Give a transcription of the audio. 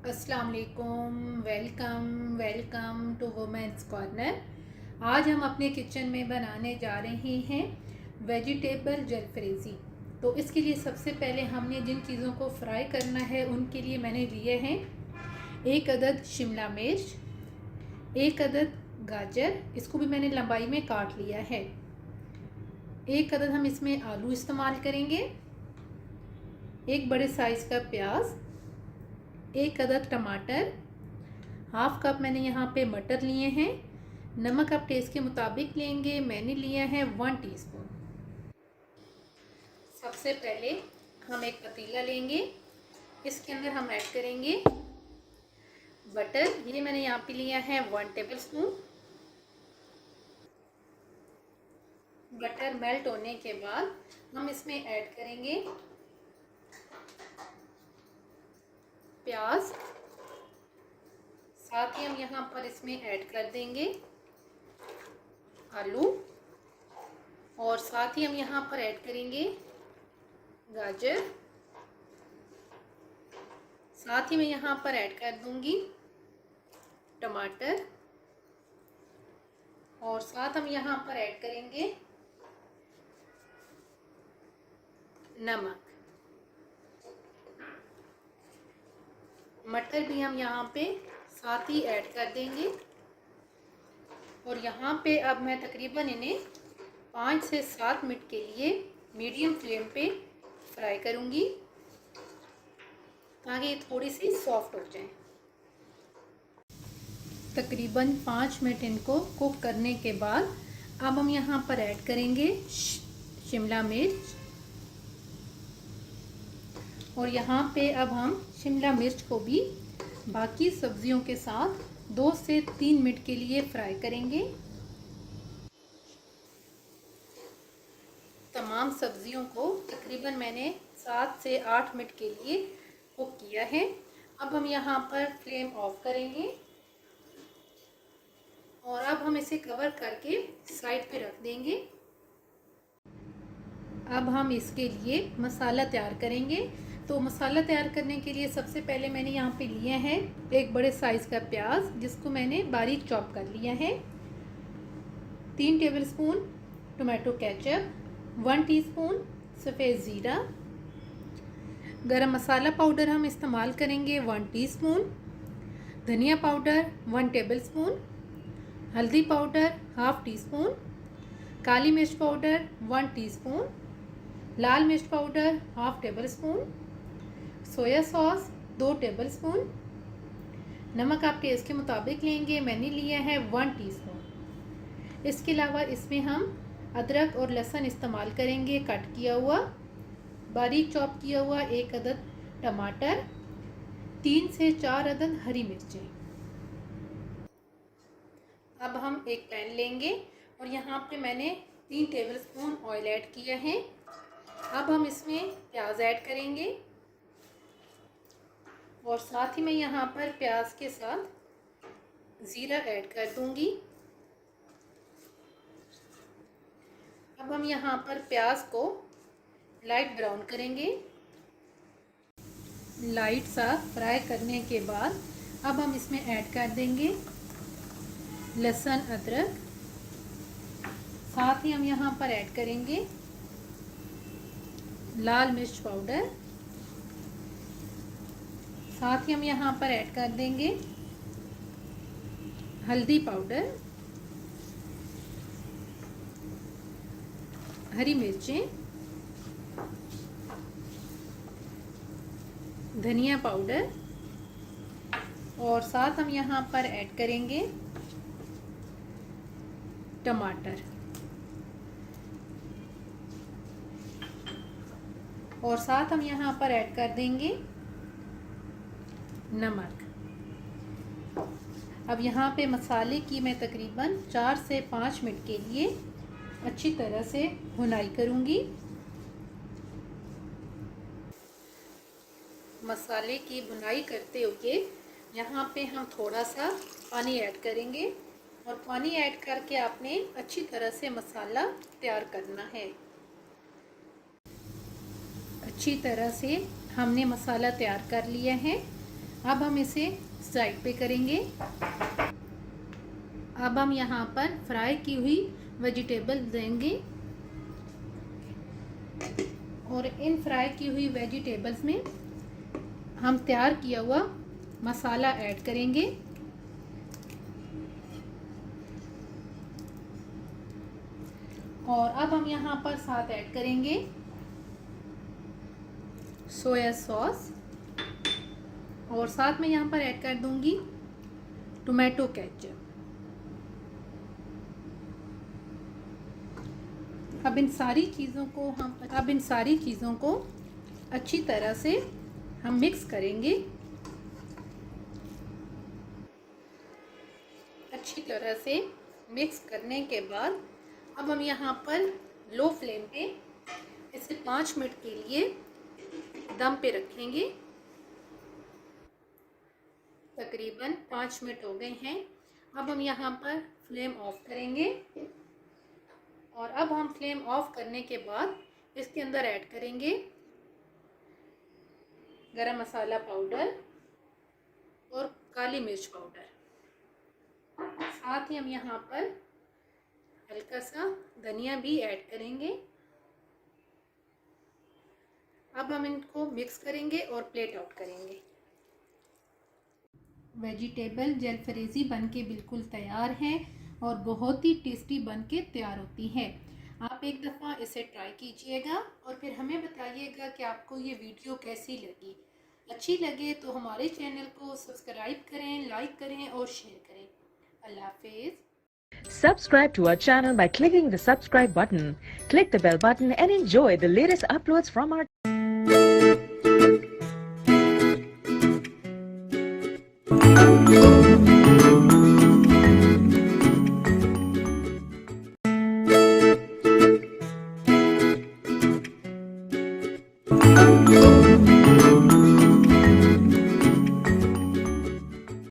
अस्सलाम वालेकुम। Welcome welcome to women's corner. आज हम अपने किचन में बनाने जा रहे हैं वेजिटेबल जलफ्रेज़ी। तो इसके लिए सबसे पहले हमने जिन चीज़ों को फ्राई करना है उनके लिए मैंने लिए हैं 1 अदद शिमला मिर्च, 1 अदद गाजर, इसको भी मैंने लंबाई में काट लिया है। 1 अदद हम इसमें आलू इस्तेमाल करेंगे, 1 बड़े साइज़ का प्याज, 1 अदद टमाटर, हाफ कप मैंने यहाँ पे मटर लिए हैं। नमक आप टेस्ट के मुताबिक लेंगे, मैंने लिया है 1 टीस्पून। सबसे पहले हम एक पतीला लेंगे, इसके अंदर हम ऐड करेंगे बटर। ये मैंने यहाँ पे लिया है 1 टेबलस्पून। बटर मेल्ट होने के बाद हम इसमें ऐड करेंगे प्याज, साथ ही हम यहाँ पर इसमें ऐड कर देंगे आलू, और साथ ही हम यहाँ पर ऐड करेंगे गाजर, साथ ही मैं यहाँ पर ऐड कर दूंगी टमाटर, और साथ हम यहाँ पर ऐड करेंगे नमक। मटर भी हम यहाँ पे साथ ही ऐड कर देंगे, और यहाँ पे अब मैं तकरीबन इन्हें 5 से 7 मिनट के लिए मीडियम फ्लेम पे फ्राई करूँगी ताकि ये थोड़ी सी सॉफ्ट हो जाए। तकरीबन 5 मिनट इनको कुक करने के बाद अब हम यहाँ पर ऐड करेंगे शिमला मिर्च, और यहाँ पे अब हम शिमला मिर्च को भी बाकी सब्जियों के साथ 2 से 3 मिनट के लिए फ्राई करेंगे। तमाम सब्जियों को तकरीबन मैंने 7 से 8 मिनट के लिए कुक किया है। अब हम यहाँ पर फ्लेम ऑफ करेंगे, और अब हम इसे कवर करके साइड पे रख देंगे। अब हम इसके लिए मसाला तैयार करेंगे। तो मसाला तैयार करने के लिए सबसे पहले मैंने यहाँ पे लिया है 1 बड़े साइज़ का प्याज, जिसको मैंने बारीक चॉप कर लिया है, 3 टेबलस्पून टोमेटो केचप, 1 टीस्पून सफ़ेद ज़ीरा, गरम मसाला पाउडर हम इस्तेमाल करेंगे 1 टीस्पून, धनिया पाउडर 1 टेबलस्पून, हल्दी पाउडर हाफ टीस्पून, काली मिर्च पाउडर 1 टीस्पून, लाल मिर्च powder half tablespoon, soya sauce 2 tablespoon, नमक आप टेस्ट के मुताबिक लेंगे, मैंने लिया है 1 टीस्पून। इसके अलावा इसमें हम अदरक और लहसुन इस्तेमाल करेंगे, कट किया हुआ, बारीक चॉप किया हुआ 1 अदद टमाटर, 3 से 4 अदद हरी मिर्चें। अब हम एक पैन लेंगे, और यहाँ पे मैंने 3 टेबलस्पून ऑयल ऐड किया है। अब हम इसमें प्याज ऐड करेंगे, और साथ ही मैं यहाँ पर प्याज के साथ ज़ीरा ऐड कर दूंगी। अब हम यहाँ पर प्याज को लाइट ब्राउन करेंगे। लाइट सा फ्राई करने के बाद अब हम इसमें ऐड कर देंगे लहसुन अदरक, साथ ही हम यहाँ पर ऐड करेंगे लाल मिर्च पाउडर, साथ ही हम यहाँ पर ऐड कर देंगे हल्दी पाउडर, हरी मिर्चें, धनिया पाउडर, और साथ हम यहाँ पर ऐड करेंगे टमाटर, और साथ हम यहाँ पर ऐड कर देंगे नमक। अब यहाँ पे मसाले की मैं तकरीबन 4 से 5 मिनट के लिए अच्छी तरह से भुनाई करूँगी। मसाले की भुनाई करते हुए यहाँ पे हम थोड़ा सा पानी ऐड करेंगे, और पानी ऐड करके आपने अच्छी तरह से मसाला तैयार करना है। अच्छी तरह से हमने मसाला तैयार कर लिया है। अब हम इसे साइड पे करेंगे। अब हम यहाँ पर फ्राई की हुई वेजिटेबल देंगे और इन फ्राई की हुई वेजिटेबल्स में हम तैयार किया हुआ मसाला ऐड करेंगे। और अब हम यहाँ पर साथ ऐड करेंगे सोया सॉस और साथ में यहाँ पर ऐड कर दूंगी टोमेटो केचप। अब इन सारी चीज़ों को अच्छी तरह से हम मिक्स करेंगे। अच्छी तरह से मिक्स करने के बाद अब हम यहाँ पर लो फ्लेम पे इसे 5 मिनट के लिए दम पे रखेंगे। तकरीबन 5 मिनट हो गए हैं। अब हम यहाँ पर फ्लेम ऑफ करेंगे और अब हम फ्लेम ऑफ करने के बाद इसके अंदर ऐड करेंगे गरम मसाला पाउडर और काली मिर्च पाउडर। साथ ही हम यहाँ पर हल्का सा धनिया भी ऐड करेंगे। अब हम इनको मिक्स करेंगे और प्लेट आउट करेंगे। वेजिटेबल जलफ्रेज़ी बनके बिल्कुल तैयार है और बहुत ही टेस्टी बनके तैयार होती है। आप एक दफ़ा इसे ट्राई कीजिएगा और फिर हमें बताइएगा कि आपको ये वीडियो कैसी लगी। अच्छी लगे तो हमारे चैनल को सब्सक्राइब करें, लाइक करें और शेयर करें। अल्लाह हाफिज़। Subscribe to our channel by clicking the subscribe button. Click the bell button and enjoy the latest uploads from our